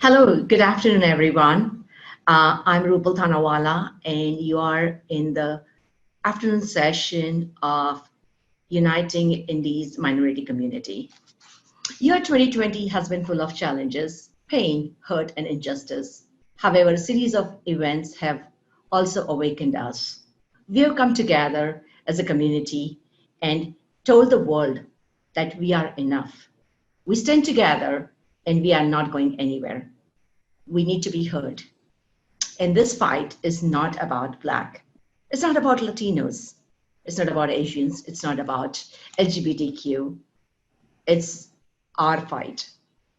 Hello, good afternoon, everyone. I'm Rupal Thanawala, and you are in the afternoon session of Uniting Indies Minority Community. Year 2020 has been full of challenges, pain, hurt, and injustice. However, a series of events have also awakened us. We have come together as a community and told the world that we are enough. We stand together and we are not going anywhere. We need to be heard. And this fight is not about Black. It's not about Latinos. It's not about Asians. It's not about LGBTQ. It's our fight.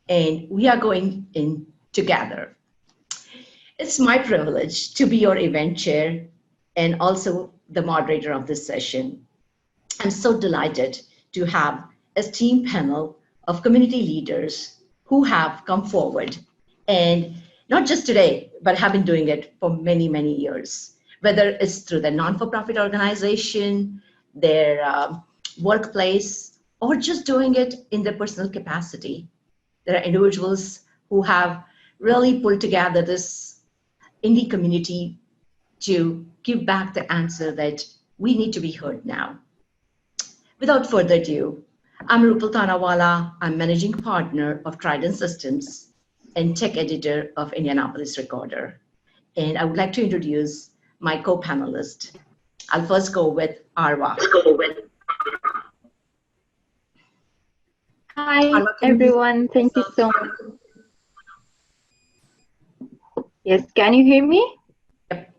And we are going in together. It's my privilege to be your event chair and also the moderator of this session. I'm so delighted to have a esteemed panel of community leaders who have come forward and not just today, but have been doing it for many, many years, whether it's through their non-for-profit organization, their workplace, or just doing it in their personal capacity. There are individuals who have really pulled together this indie community to give back the answer that we need to be heard now. Without further ado, I'm Rupal Thanawala. I'm managing partner of Trident Systems and tech editor of Indianapolis Recorder. And I would like to introduce my co-panelist. I'll first go with Arwa. Hi, everyone. Thank you so much. Yes, can you hear me? Yep.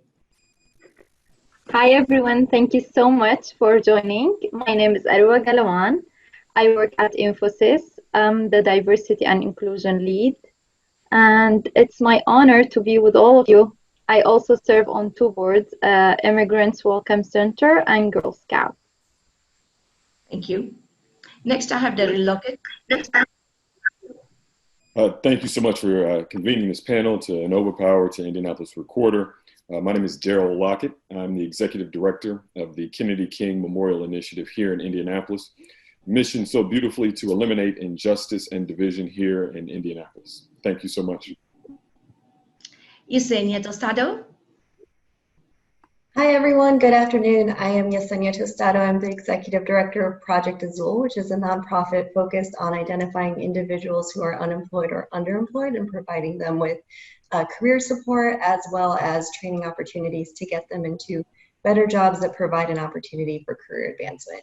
Hi, everyone. Thank you so much for joining. My name is Arwa Ghalawan. I work at Infosys. I'm the diversity and inclusion lead. And it's my honor to be with all of you. I also serve on two boards, Immigrants Welcome Center and Girl Scout. Thank you. Next, I have Darryl Lockett. Thank you so much for convening this panel to InnoPower to Indianapolis Recorder. My name is Darryl Lockett. I'm the executive director of the Kennedy King Memorial Initiative here in Indianapolis. Mission so beautifully to eliminate injustice and division here in Indianapolis. Thank you so much. Yecenia Tostado. Hi, everyone. Good afternoon. I am Yecenia Tostado. I'm the executive director of Project Azul, which is a nonprofit focused on identifying individuals who are unemployed or underemployed and providing them with career support as well as training opportunities to get them into better jobs that provide an opportunity for career advancement.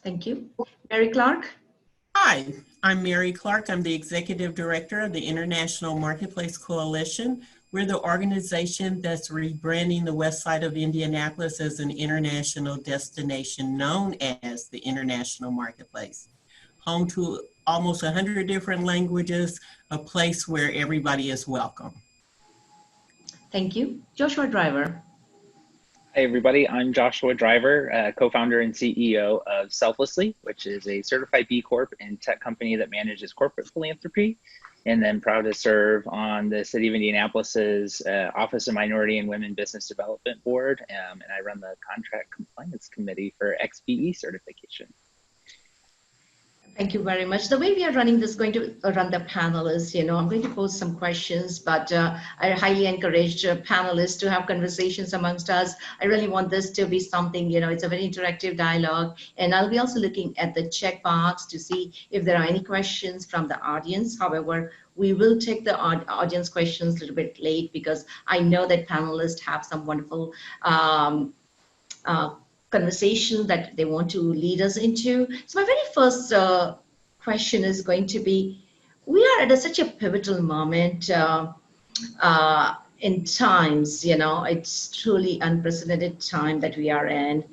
Thank you. Mary Clark. Hi, I'm Mary Clark. I'm the Executive Director of the International Marketplace Coalition. We're the organization that's rebranding the west side of Indianapolis as an international destination known as the International Marketplace. Home to almost 100 different languages, a place where everybody is welcome. Thank you. Joshua Driver. Hi, everybody. I'm Joshua Driver, co-founder and CEO of Selflessly, which is a certified B Corp and tech company that manages corporate philanthropy, and then proud to serve on the City of Indianapolis's Office of Minority and Women Business Development Board, and I run the Contract Compliance Committee for XBE certification. Thank you very much. The way we are running this, going to run the panel is, I'm going to pose some questions, but I highly encourage panelists to have conversations amongst us. I really want this to be something, it's a very interactive dialogue. And I'll be also looking at the checkbox to see if there are any questions from the audience. However, we will take the audience questions a little bit late because I know that panelists have some wonderful conversation that they want to lead us into. So my very first question is going to be, we are at such a pivotal moment in times, it's truly unprecedented time that we are in.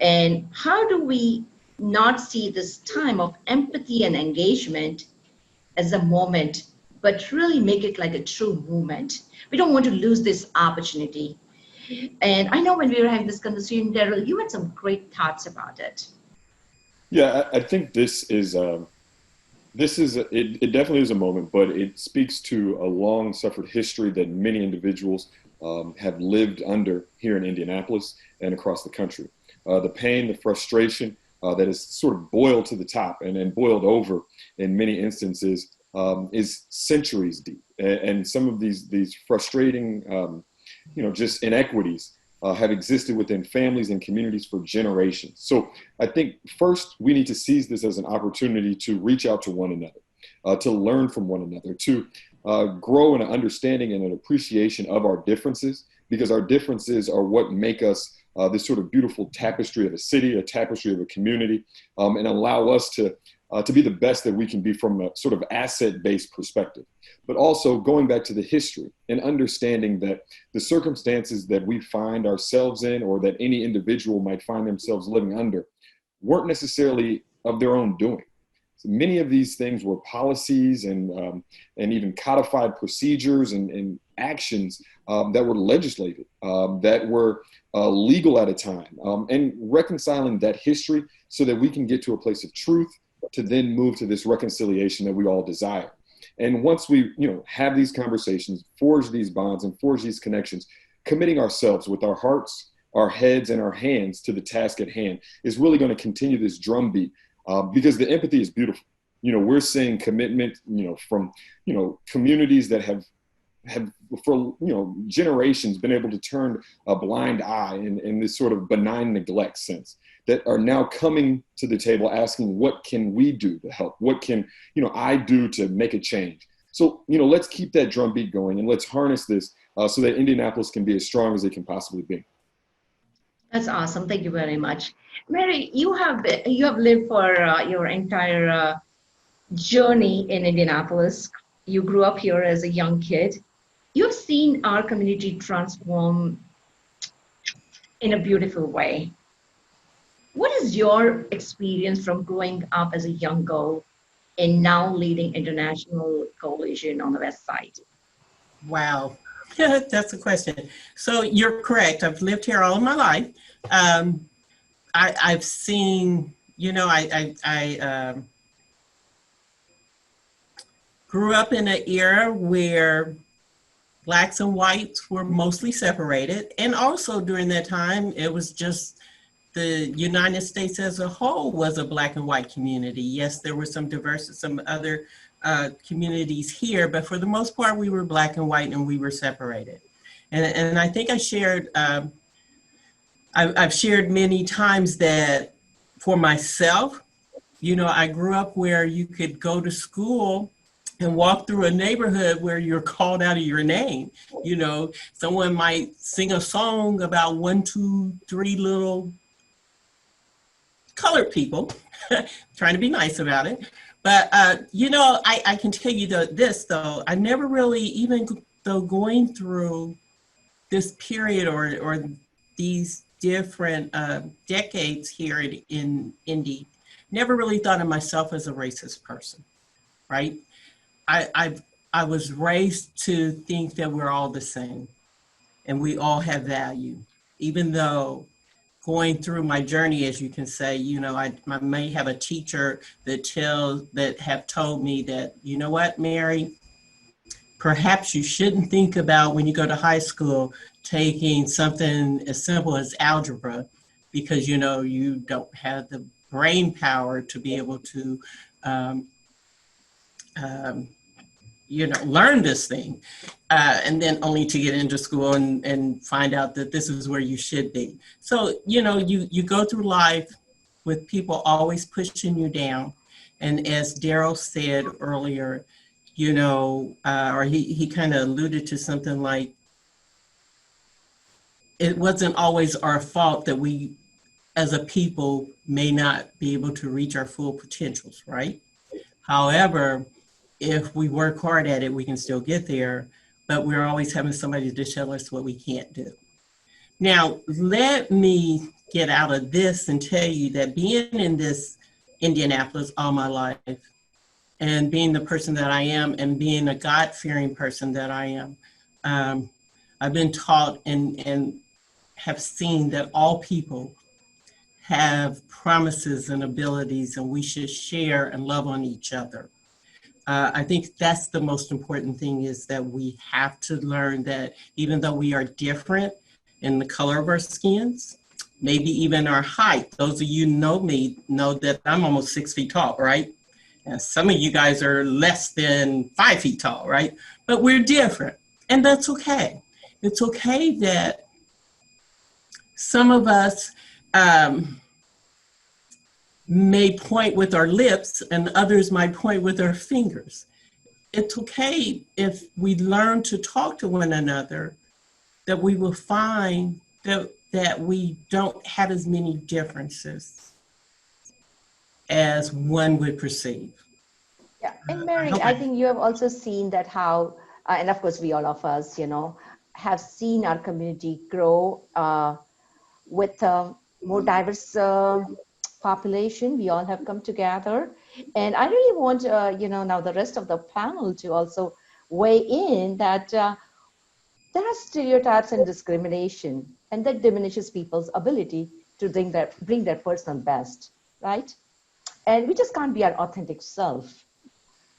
And how do we not see this time of empathy and engagement as a moment, but really make it like a true movement? We don't want to lose this opportunity. And I know when we were having this conversation, Darryl, you had some great thoughts about it. Yeah, I think it definitely is a moment, but it speaks to a long suffered history that many individuals have lived under here in Indianapolis and across the country. The pain, the frustration that is sort of boiled to the top and then boiled over in many instances is centuries deep. And some of these frustrating, just inequities have existed within families and communities for generations. So I think first we need to seize this as an opportunity to reach out to one another, to learn from one another, to grow in an understanding and an appreciation of our differences, because our differences are what make us this sort of beautiful tapestry of a city, a tapestry of a community, and allow us to be the best that we can be from a sort of asset-based perspective. But also going back to the history and understanding that the circumstances that we find ourselves in, or that any individual might find themselves living under, weren't necessarily of their own doing. So many of these things were policies and even codified procedures and actions that were legislated, that were legal at a time, and reconciling that history so that we can get to a place of truth to then move to this reconciliation that we all desire. And once we, have these conversations, forge these bonds and forge these connections, committing ourselves with our hearts, our heads, and our hands to the task at hand is really going to continue this drumbeat, because the empathy is beautiful. We're seeing commitment, from, communities that have for, generations been able to turn a blind eye in this sort of benign neglect sense, that are now coming to the table asking, what can we do to help? What can, I do to make a change? So, let's keep that drumbeat going, and let's harness this so that Indianapolis can be as strong as it can possibly be. That's awesome. Thank you very much. Mary, you have lived for your entire journey in Indianapolis. You grew up here as a young kid. You've seen our community transform in a beautiful way. What is your experience from growing up as a young girl and now leading International Coalition on the West Side? Wow, that's a question. So you're correct. I've lived here all of my life. I've seen, I grew up in an era where Blacks and whites were mostly separated. And also during that time, it was just the United States as a whole was a Black and white community. Yes, there were some other communities here, but for the most part, we were Black and white and we were separated. And I think I shared, I've shared many times that for myself, I grew up where you could go to school and walk through a neighborhood where you're called out of your name. Someone might sing a song about 1, 2, 3 little colored people, trying to be nice about it. But, I can tell you this, though, I never really, even though going through this period or these different decades here in Indy, never really thought of myself as a racist person, right? I was raised to think that we're all the same and we all have value, even though going through my journey, as you can say, I may have a teacher that have told me that, you know what, Mary, perhaps you shouldn't think about when you go to high school taking something as simple as algebra, because you don't have the brain power to be able to learn this thing, and then only to get into school and find out that this is where you should be. So, you go through life with people always pushing you down. And as Darryl said earlier, or he kind of alluded to something like, it wasn't always our fault that we, as a people, may not be able to reach our full potentials, right? However, if we work hard at it, we can still get there, but we're always having somebody to tell us what we can't do. Now, let me get out of this and tell you that being in this Indianapolis all my life, and being the person that I am, and being a God-fearing person that I am, I've been taught and have seen that all people have promises and abilities, and we should share and love on each other. I think that's the most important thing, is that we have to learn that even though we are different in the color of our skins, maybe even our height. Those of you know me know that I'm almost 6 feet tall, right? And some of you guys are less than 5 feet tall, right? But we're different, and that's okay. It's okay that some of us may point with our lips and others might point with our fingers. It's okay if we learn to talk to one another, that we will find that we don't have as many differences as one would perceive. Yeah, and Mary, I think you have also seen that how, and of course we all of us, you know, have seen our community grow with a more diverse population. We all have come together. And I really want, you know, now the rest of the panel to also weigh in that there are stereotypes and discrimination, and that diminishes people's ability to bring their personal best, right? And we just can't be our authentic self.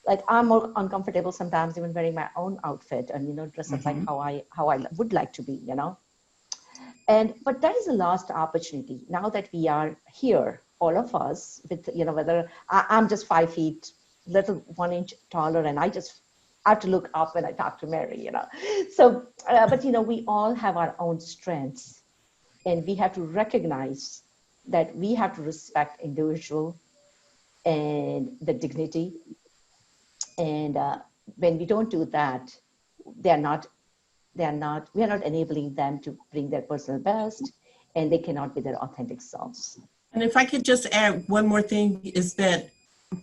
Like, I'm more uncomfortable sometimes even wearing my own outfit and, you know, dress up like how I would like to be, you know. But that is a lost opportunity now that we are here, all of us, with, you know, whether I'm just 5 feet, little 1 inch taller, and I have to look up when I talk to Mary, you know. So, but, you know, we all have our own strengths, and we have to recognize that we have to respect individual and the dignity. And when we don't do that, we are not enabling them to bring their personal best, and they cannot be their authentic selves. And if I could just add one more thing, is that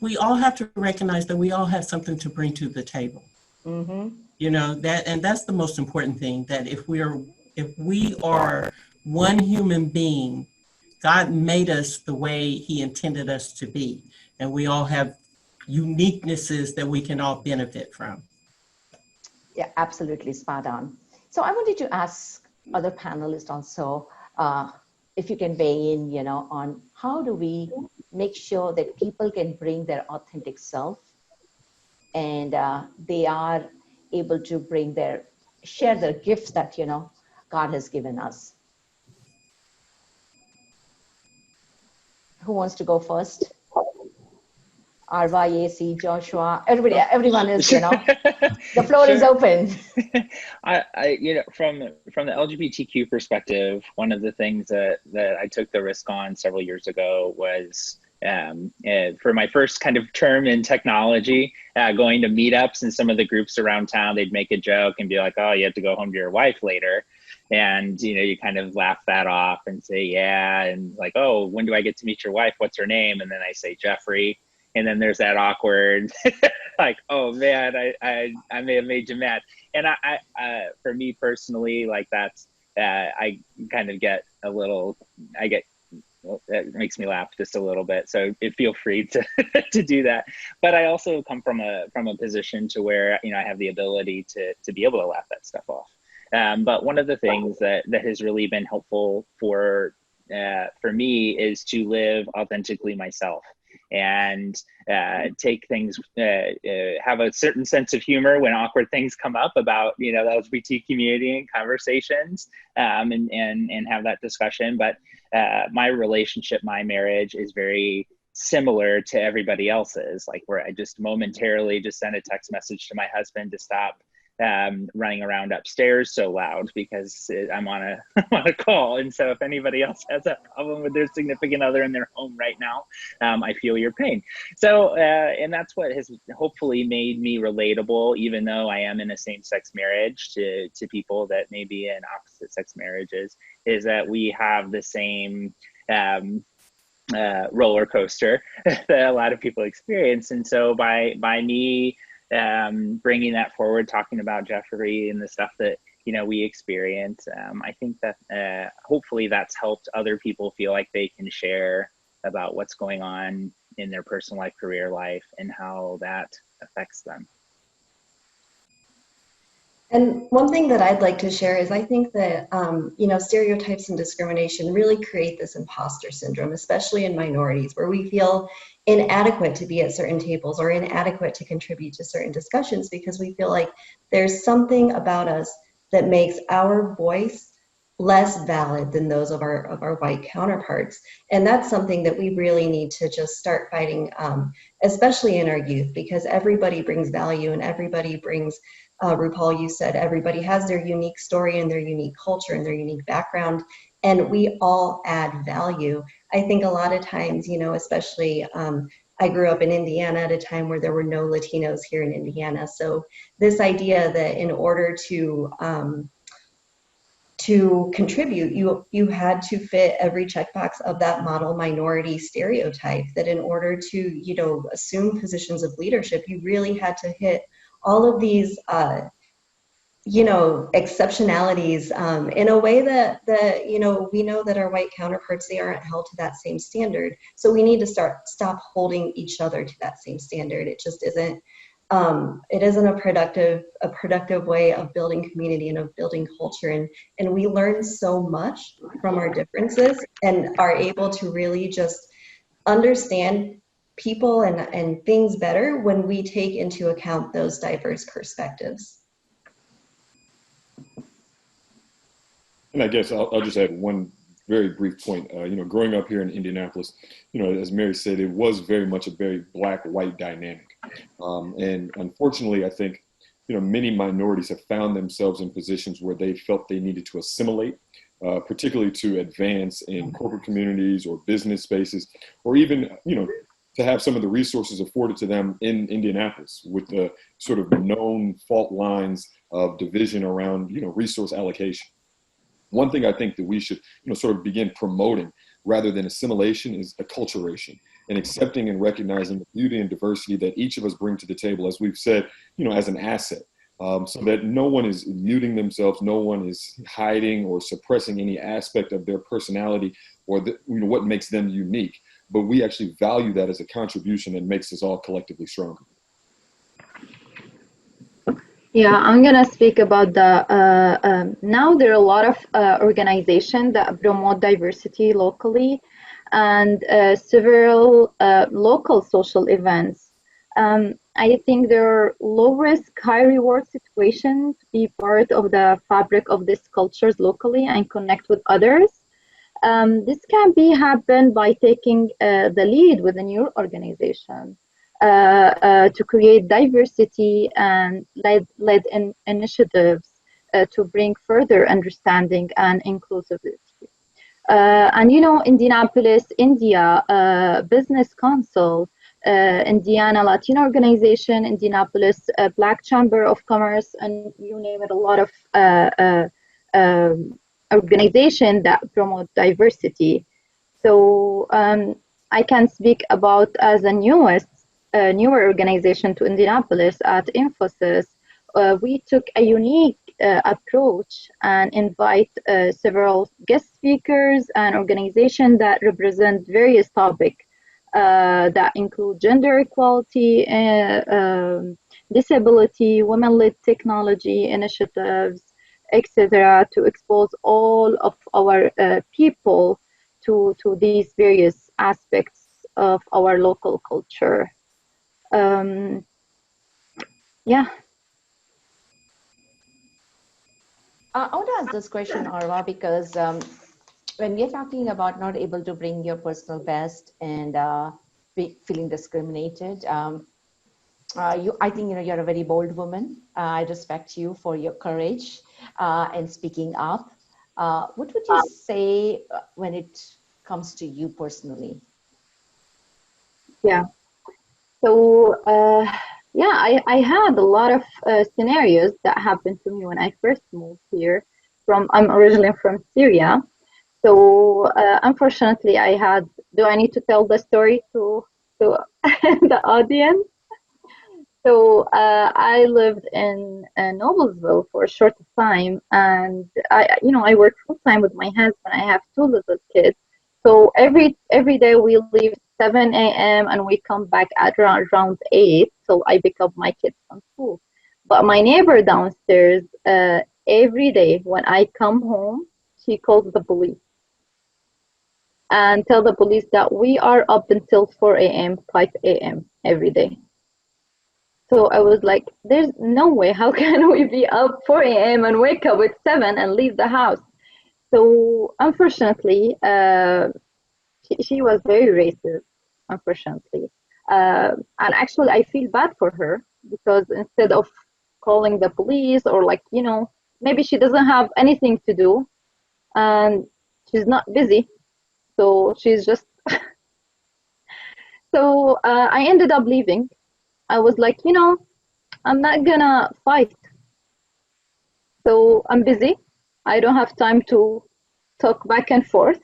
we all have to recognize that we all have something to bring to the table. You know, that's the most important thing, that if we are one human being, God made us the way he intended us to be, and we all have uniquenesses that we can all benefit from. Yeah, absolutely spot on. So I wanted to ask other panelists also, if you can weigh in, you know, on how do we make sure that people can bring their authentic self, and they are able to share their gifts that, you know, God has given us. Who wants to go first? Arwa, Yecenia, Joshua, everyone is, you know, the floor is open. You know, from the LGBTQ perspective, one of the things that I took the risk on several years ago was, for my first kind of term in technology, going to meetups, and some of the groups around town, they'd make a joke and be like, oh, you have to go home to your wife later. And, you know, you kind of laugh that off and say, yeah. And like, oh, when do I get to meet your wife? What's her name? And then I say, Jeffrey. And then there's that awkward, like, oh man, I may have made you mad. And I for me personally, like that's, I kind of get a little, that makes me laugh just a little bit. So feel free to to do that. But I also come from a position to where, you know, I have the ability to be able to laugh that stuff off. But one of the things that has really been helpful for me is to live authentically myself, and take things, have a certain sense of humor when awkward things come up about, you know, the LGBT community and conversations, and have that discussion. But my relationship, my marriage is very similar to everybody else's, like where I just momentarily just send a text message to my husband to stop running around upstairs so loud because I'm on a call. And so if anybody else has that problem with their significant other in their home right now, I feel your pain. So, and that's what has hopefully made me relatable, even though I am in a same-sex marriage, to people that may be in opposite-sex marriages, is that we have the same roller coaster that a lot of people experience. And so by me bringing that forward, talking about Jeffrey and the stuff that, you know, we experience, I think that hopefully that's helped other people feel like they can share about what's going on in their personal life, career life, and how that affects them. And one thing that I'd like to share is I think that, you know, stereotypes and discrimination really create this imposter syndrome, especially in minorities, where we feel inadequate to be at certain tables or inadequate to contribute to certain discussions because we feel like there's something about us that makes our voice less valid than those of our white counterparts. And that's something that we really need to just start fighting, especially in our youth, because everybody brings value and everybody brings, Rupal, you said everybody has their unique story and their unique culture and their unique background, and we all add value. I think a lot of times, you know, especially, I grew up in Indiana at a time where there were no Latinos here in Indiana. So this idea that in order to contribute, you had to fit every checkbox of that model minority stereotype, that in order to, you know, assume positions of leadership, you really had to hit all of these, you know, exceptionalities in a way that, you know, we know that our white counterparts, they aren't held to that same standard. So we need to stop holding each other to that same standard. It just isn't, it isn't a productive way of building community and of building culture. And we learn so much from our differences and are able to really just understand people and things better when we take into account those diverse perspectives. And I guess I'll just add one very brief point. You know, growing up here in Indianapolis, you know, as Mary said, it was very much a very black-white dynamic. And unfortunately, I think, you know, many minorities have found themselves in positions where they felt they needed to assimilate, particularly to advance in corporate communities or business spaces, or even, you know, to have some of the resources afforded to them in Indianapolis with the sort of known fault lines of division around, you know, resource allocation. One thing I think that we should, you know, sort of begin promoting rather than assimilation is acculturation, and accepting and recognizing the beauty and diversity that each of us bring to the table, as we've said, you know, as an asset, so that no one is muting themselves, no one is hiding or suppressing any aspect of their personality or the, you know, what makes them unique. But we actually value that as a contribution that makes us all collectively stronger. Yeah, I'm gonna speak about the, now there are a lot of organizations that promote diversity locally, and several local social events. I think there are low risk, high reward situations to be part of the fabric of these cultures locally and connect with others. This can be happen by taking the lead within your organization. To create diversity and led initiatives to bring further understanding and inclusivity. And you know, Indianapolis, India, Business Council, Indiana Latino Organization, Indianapolis Black Chamber of Commerce, and you name it, a lot of organizations that promote diversity. So I can speak about as a newer organization to Indianapolis at Infosys. We took a unique approach and invite several guest speakers and organizations that represent various topics that include gender equality, disability, women-led technology initiatives, etc., to expose all of our people to these various aspects of our local culture. Yeah. I want to ask this question, Arwa, because when we are talking about not able to bring your personal best and feeling discriminated, I think, you know, you're a very bold woman. I respect you for your courage and speaking up. What would you say when it comes to you personally? Yeah. So, yeah, I had a lot of scenarios that happened to me when I first moved here. I'm originally from Syria. So, unfortunately, do I need to tell the story to the audience? So, I lived in Noblesville for a short time, and I work full time with my husband. I have 2 little kids. So every day we leave 7 a.m. and we come back at around 8. So I pick up my kids from school. But my neighbor downstairs, every day when I come home, she calls the police and tell the police that we are up until 4 a.m., 5 a.m. every day. So I was like, there's no way. How can we be up 4 a.m. and wake up at 7 and leave the house? So unfortunately, she was very racist, unfortunately. And actually, I feel bad for her because instead of calling the police or like, maybe she doesn't have anything to do and she's not busy. So she's just, so I ended up leaving. I was like, I'm not gonna fight. So I'm busy. I don't have time to talk back and forth.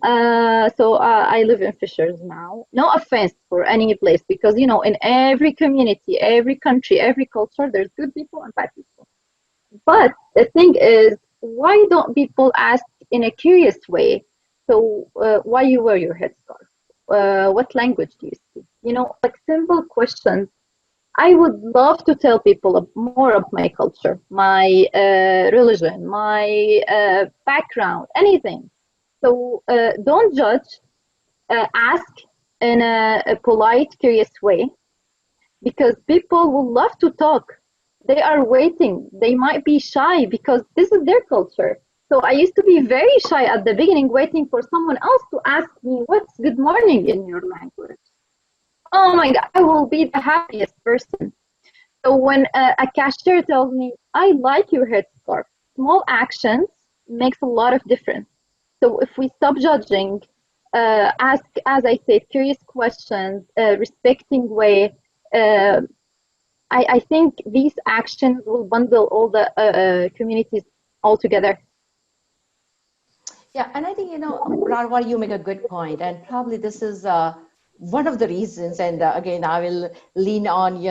So I live in Fishers now. No offense for any place, because in every community, every country, every culture, there's good people and bad people. But the thing is, why don't people ask in a curious way? So why you wear your headscarf? What language do you speak? Like simple questions. I would love to tell people more of my culture, my religion, my background, anything. So don't judge, ask in a polite, curious way, because people will love to talk. They are waiting. They might be shy because this is their culture. So I used to be very shy at the beginning, waiting for someone else to ask me, what's good morning in your language? Oh my God, I will be the happiest person. So when a cashier tells me, I like your headscarf, small actions makes a lot of difference. So if we stop judging, ask, as I said, curious questions, respecting way, I think these actions will bundle all the communities all together. Yeah, and I think, Arwa, you make a good point, and probably this is one of the reasons, and again, I will lean on,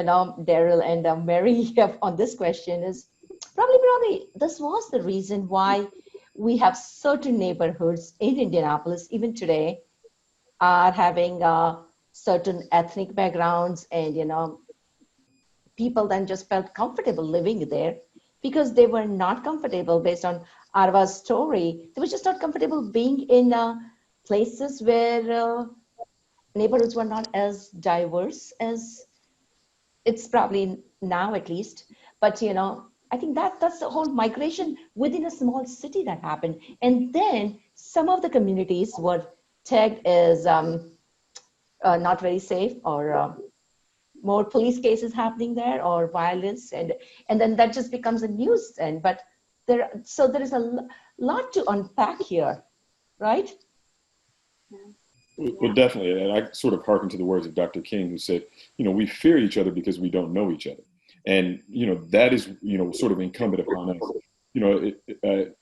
Darryl and Mary on this question, is probably this was the reason why we have certain neighborhoods in Indianapolis, even today, are having certain ethnic backgrounds, and, people then just felt comfortable living there because they were not comfortable based on Arva's story. They were just not comfortable being in places where neighborhoods were not as diverse as it's probably now, at least. But I think that's the whole migration within a small city that happened. And then some of the communities were tagged as not very safe, or more police cases happening there, or violence, and then that just becomes a news. And but there is a lot to unpack here, right? Well, definitely. And I sort of hearken to the words of Dr. King, who said, we fear each other because we don't know each other. And, that is, sort of incumbent upon us.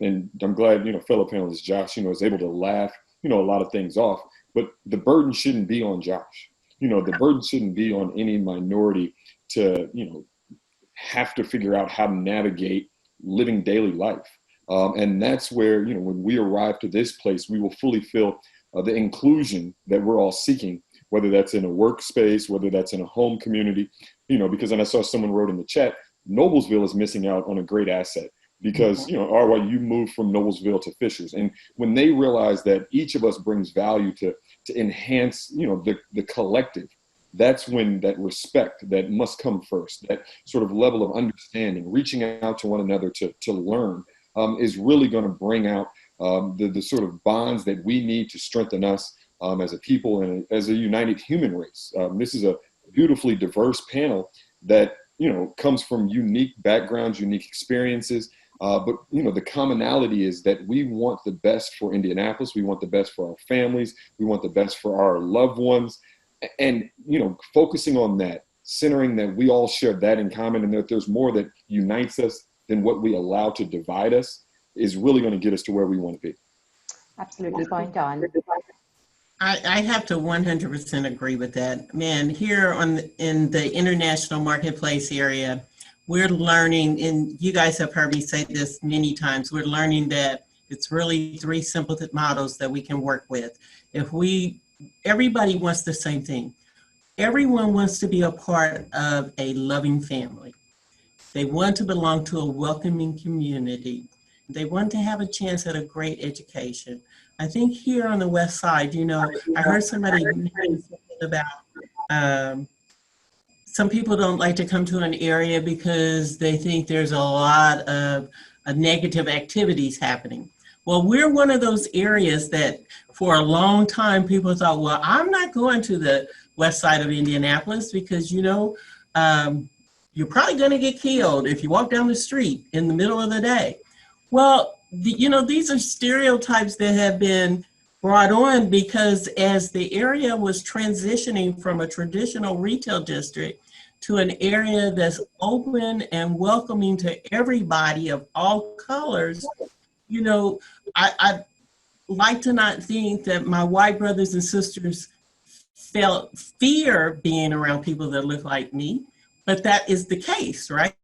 And I'm glad, fellow panelist Josh, is able to laugh, a lot of things off. But the burden shouldn't be on Josh. The burden shouldn't be on any minority to, have to figure out how to navigate living daily life. And that's where, when we arrive to this place, we will fully feel the inclusion that we're all seeking, whether that's in a workspace, whether that's in a home community, because then I saw someone wrote in the chat, Noblesville is missing out on a great asset because, Arwa, you moved from Noblesville to Fishers. And when they realize that each of us brings value to enhance, the collective, that's when that respect that must come first, that sort of level of understanding, reaching out to one another to learn is really going to bring out the sort of bonds that we need to strengthen us as a people and as a united human race. This is a beautifully diverse panel that, comes from unique backgrounds, unique experiences. But, the commonality is that we want the best for Indianapolis. We want the best for our families. We want the best for our loved ones. And, focusing on that, centering that we all share that in common and that there's more that unites us than what we allow to divide us is really going to get us to where we want to be. Absolutely, point on. I have to 100% agree with that. Man, here in the international marketplace area, we're learning, and you guys have heard me say this many times, we're learning that it's really 3 simple models that we can work with. Everybody wants the same thing. Everyone wants to be a part of a loving family. They want to belong to a welcoming community. They want to have a chance at a great education. I think here on the West Side, I heard somebody about some people don't like to come to an area because they think there's a lot of negative activities happening. Well, we're one of those areas that for a long time people thought, well, I'm not going to the west side of Indianapolis because, you know, you're probably going to get killed if you walk down the street in the middle of the day. Well, you know, these are stereotypes that have been brought on because as the area was transitioning from a traditional retail district to an area that's open and welcoming to everybody of all colors, you know, I like to not think that my white brothers and sisters felt fear being around people that look like me, but that is the case, right?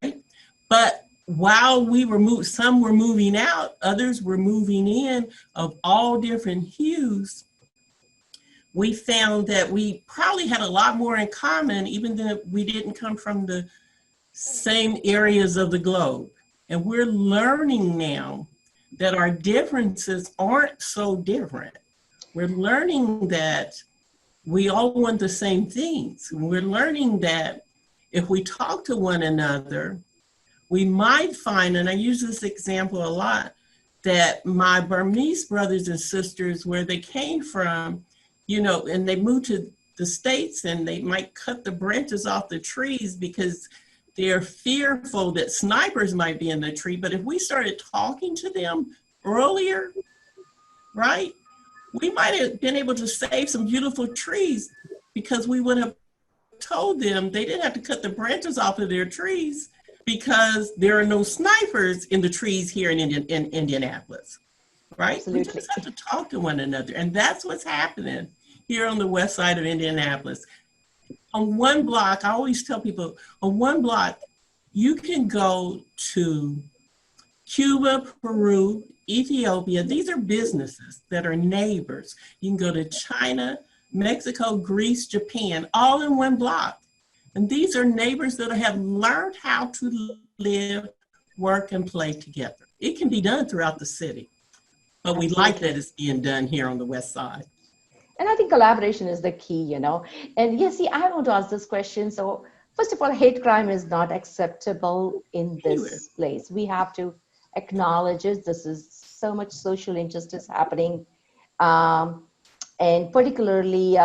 But while we were some were moving out, others were moving in of all different hues, we found that we probably had a lot more in common, even though we didn't come from the same areas of the globe. And we're learning now that our differences aren't so different. We're learning that we all want the same things. We're learning that if we talk to one another, we might find, and I use this example a lot, that my Burmese brothers and sisters, where they came from, you know, and they moved to the States and they might cut the branches off the trees because they're fearful that snipers might be in the tree. But if we started talking to them earlier, right, we might have been able to save some beautiful trees because we would have told them they didn't have to cut the branches off of their trees because there are no snipers in the trees here in Indianapolis, right? Absolutely. We just have to talk to one another. And that's what's happening here on the west side of Indianapolis. On one block, I always tell people, on one block, you can go to Cuba, Peru, Ethiopia. These are businesses that are neighbors. You can go to China, Mexico, Greece, Japan, all in one block. And these are neighbors that have learned how to live, work, and play together. It can be done throughout the city, but we like that it's being done here on the west side. And I think collaboration is the key, you know. And yes, see, I want to ask this question. So first of all, hate crime is not acceptable in this place. We have to acknowledge it. This is so much social injustice happening. And particularly,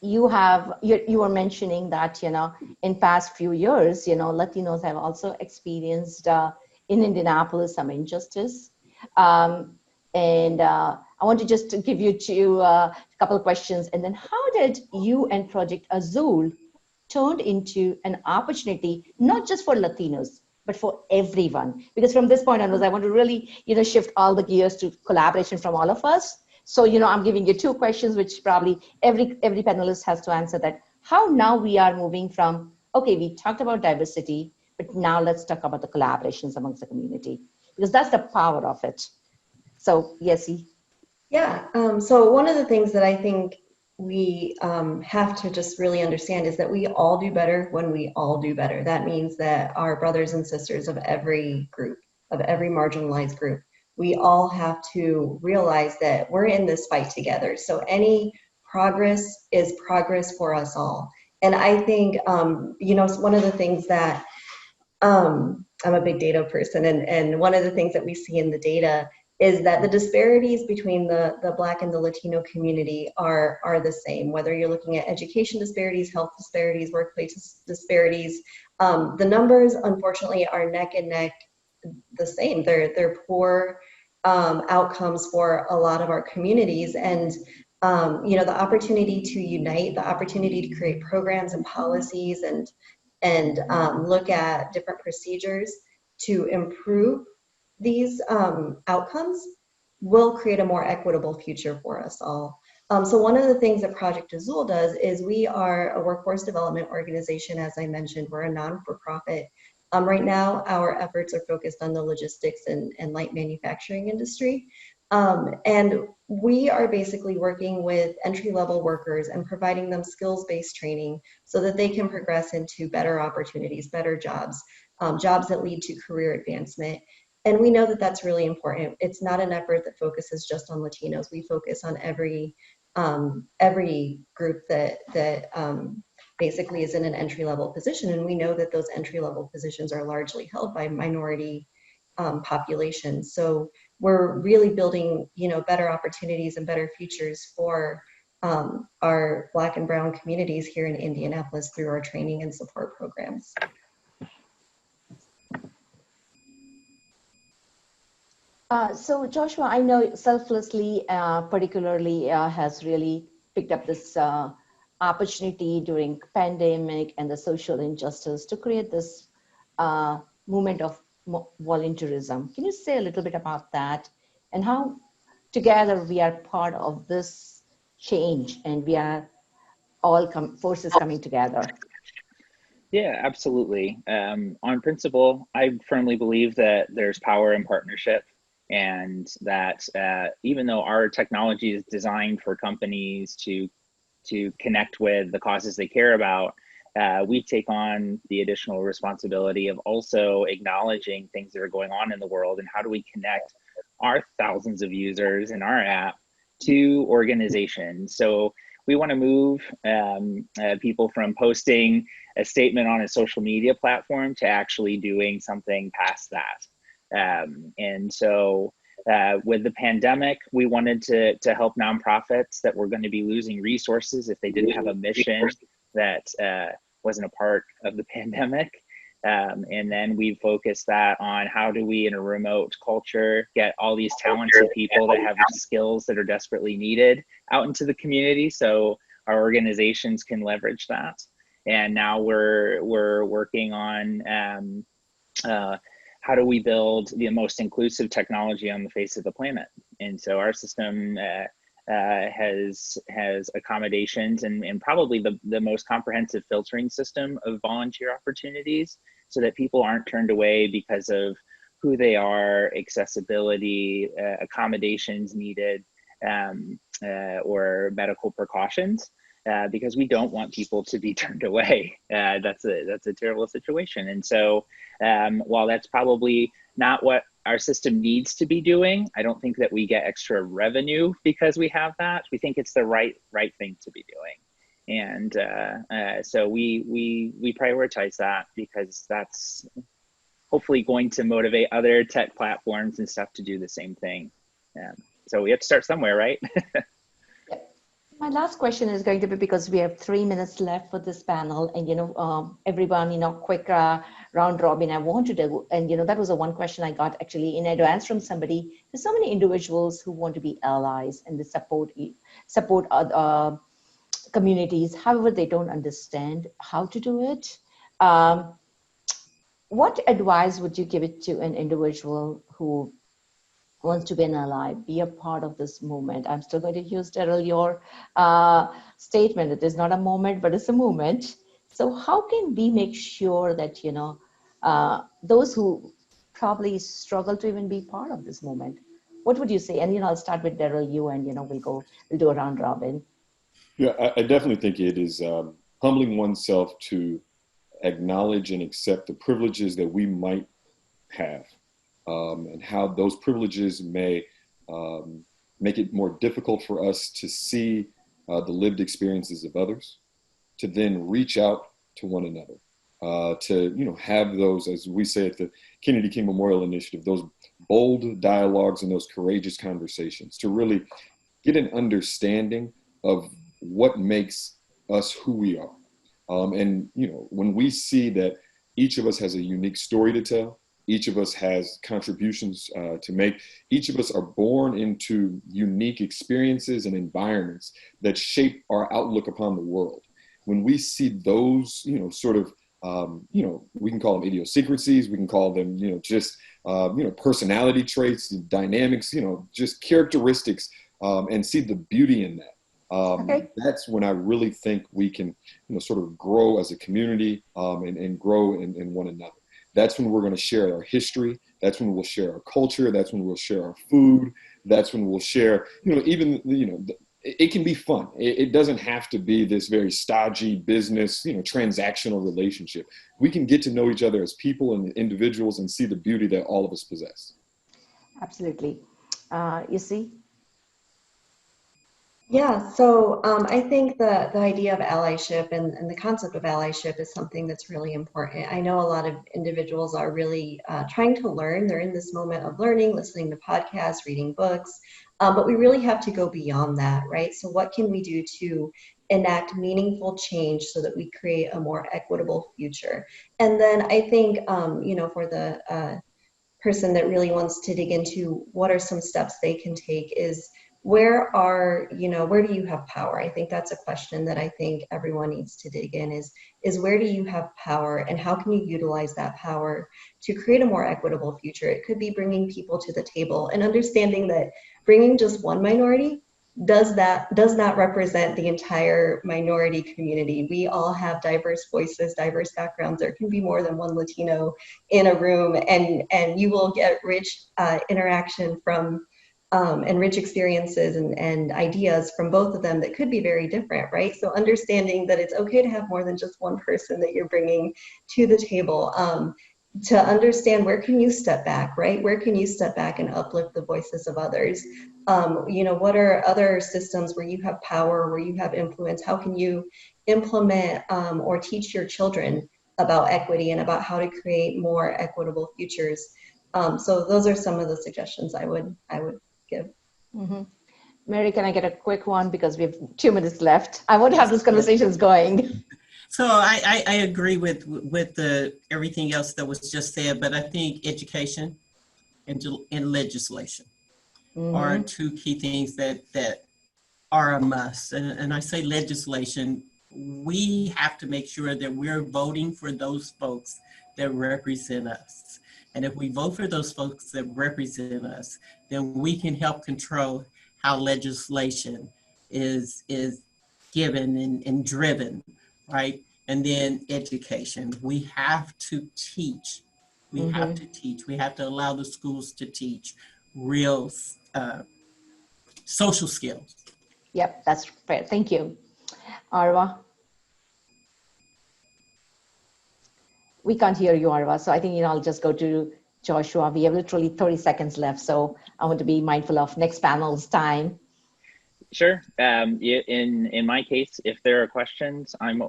you were mentioning that, you know, in past few years, you know, Latinos have also experienced in Indianapolis some injustice. I want to just give you a couple of questions. And then how did you and Project Azul turned into an opportunity, not just for Latinos, but for everyone? Because from this point onwards, I want to really, you know, shift all the gears to collaboration from all of us. So, you know, I'm giving you two questions, which probably every panelist has to answer that. How now we are moving from, okay, we talked about diversity, but now let's talk about the collaborations amongst the community, because that's the power of it. So, Yessie. Yeah, so one of the things that I think we have to just really understand is that we all do better when we all do better. That means that our brothers and sisters of every group, of every marginalized group, we all have to realize that we're in this fight together. So any progress is progress for us all. And I think, you know, one of the things that I'm a big data person, and one of the things that we see in the data is that the disparities between the Black and the Latino community are the same, whether you're looking at education disparities, health disparities, workplace disparities. The numbers, unfortunately, are neck and neck the same. They're poor outcomes for a lot of our communities. And you know, the opportunity to unite, the opportunity to create programs and policies and look at different procedures to improve these outcomes will create a more equitable future for us all. So one of the things that Project Azul does is we are a workforce development organization. As I mentioned, we're a non-for-profit. Right now, our efforts are focused on the logistics and light manufacturing industry. And we are basically working with entry-level workers and providing them skills-based training so that they can progress into better opportunities, better jobs, jobs that lead to career advancement. And we know that that's really important. It's not an effort that focuses just on Latinos. We focus on every group that basically is in an entry-level position. And we know that those entry-level positions are largely held by minority populations. So we're really building, better opportunities and better futures for our Black and Brown communities here in Indianapolis through our training and support programs. So Joshua, I know Selflessly particularly has really picked up this opportunity during pandemic and the social injustice to create this movement of volunteerism. Can you say a little bit about that and how together we are part of this change and we are all forces coming together? Yeah, absolutely. On principle, I firmly believe that there's power in partnership, and that even though our technology is designed for companies to connect with the causes they care about, we take on the additional responsibility of also acknowledging things that are going on in the world, and how do we connect our thousands of users in our app to organizations. So we want to move people from posting a statement on a social media platform to actually doing something past that. And so with the pandemic, we wanted to help nonprofits that were going to be losing resources if they didn't have a mission that wasn't a part of the pandemic. And then we focused that on how do we, in a remote culture, get all these talented people that have skills that are desperately needed out into the community so our organizations can leverage that. And now we're working on how do we build the most inclusive technology on the face of the planet. And so our system has accommodations and probably the most comprehensive filtering system of volunteer opportunities, so that people aren't turned away because of who they are, accessibility, accommodations needed, or medical precautions, because we don't want people to be turned away. That's a terrible situation. And so while that's probably not what our system needs to be doing, I don't think that we get extra revenue because we have that. We think it's the right thing to be doing. And so we prioritize that because that's hopefully going to motivate other tech platforms and stuff to do the same thing. So we have to start somewhere, right? My last question is going to be, because we have 3 minutes left for this panel, and everyone, quick round robin I want to do, and that was the one question I got actually in advance from somebody. There's so many individuals who want to be allies and they support other communities, however they don't understand how to do it. What advice would you give it to an individual who wants to be an ally, be a part of this movement? I'm still going to use, Darryl, your statement. It is not a moment, but it's a movement. So how can we make sure that, those who probably struggle to even be part of this movement, what would you say? And, I'll start with Darryl, you, and, we'll do a round robin. Yeah, I definitely think it is humbling oneself to acknowledge and accept the privileges that we might have. And how those privileges may make it more difficult for us to see the lived experiences of others, to then reach out to one another, to have those, as we say at the Kennedy King Memorial Initiative, those bold dialogues and those courageous conversations, to really get an understanding of what makes us who we are. And when we see that each of us has a unique story to tell, each of us has contributions to make. Each of us are born into unique experiences and environments that shape our outlook upon the world. When we see those, sort of, we can call them idiosyncrasies, we can call them, just, personality traits, dynamics, just characteristics, and see the beauty in that. That's when I really think we can, sort of grow as a community and grow in one another. That's when we're going to share our history. That's when we'll share our culture. That's when we'll share our food. That's when we'll share, it can be fun. It doesn't have to be this very stodgy business, transactional relationship. We can get to know each other as people and individuals and see the beauty that all of us possess. Absolutely. You see? Yeah, so I think the idea of allyship and the concept of allyship is something that's really important. I know a lot of individuals are really trying to learn. They're in this moment of learning, listening to podcasts, reading books, but we really have to go beyond that, right? So what can we do to enact meaningful change so that we create a more equitable future? And then I think, for the person that really wants to dig into what are some steps they can take is where do you have power? I think that's a question that I think everyone needs to dig in is where do you have power and how can you utilize that power to create a more equitable future? It could be bringing people to the table and understanding that bringing just one minority does not represent the entire minority community. We all have diverse voices, diverse backgrounds. There can be more than one Latino in a room, and you will get rich interaction from and rich experiences and ideas from both of them that could be very different, right? So understanding that it's okay to have more than just one person that you're bringing to the table. To understand where can you step back, right? Where can you step back and uplift the voices of others? What are other systems where you have power, where you have influence? How can you implement or teach your children about equity and about how to create more equitable futures? So those are some of the suggestions I would give. Mm-hmm. Mary, can I get a quick one because we have 2 minutes left? I want to have this conversations going. So I agree with everything else that was just said, but I think education and legislation are two key things that are a must. And I say legislation, we have to make sure that we're voting for those folks that represent us. And if we vote for those folks that represent us, then we can help control how legislation is given and driven, right? And then education. We have to teach. We have to teach. We have to allow the schools to teach real social skills. Yep, that's fair. Thank you. Arwa? We can't hear you, Arwa. So I think, I'll just go to Joshua. We have literally 30 seconds left. So I want to be mindful of next panel's time. Sure. In my case, if there are questions, I'm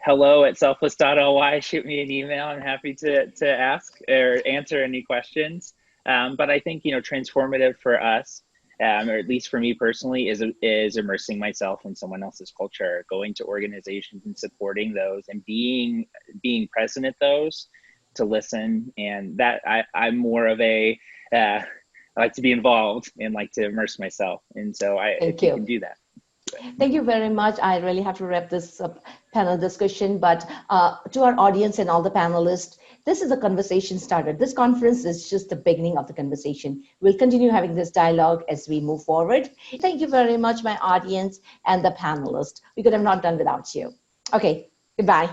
hello@selfless.ly. Shoot me an email. I'm happy to ask or answer any questions. But I think, transformative for us, or at least for me personally, is immersing myself in someone else's culture, going to organizations and supporting those and being present at those to listen. And that I'm more of a, I like to be involved and like to immerse myself. And so you can do that. Thank you very much. I really have to wrap this panel discussion, but to our audience and all the panelists, this is a conversation starter. This conference is just the beginning of the conversation. We'll continue having this dialogue as we move forward. Thank you very much, my audience and the panelists. We could have not done without you. Okay, goodbye.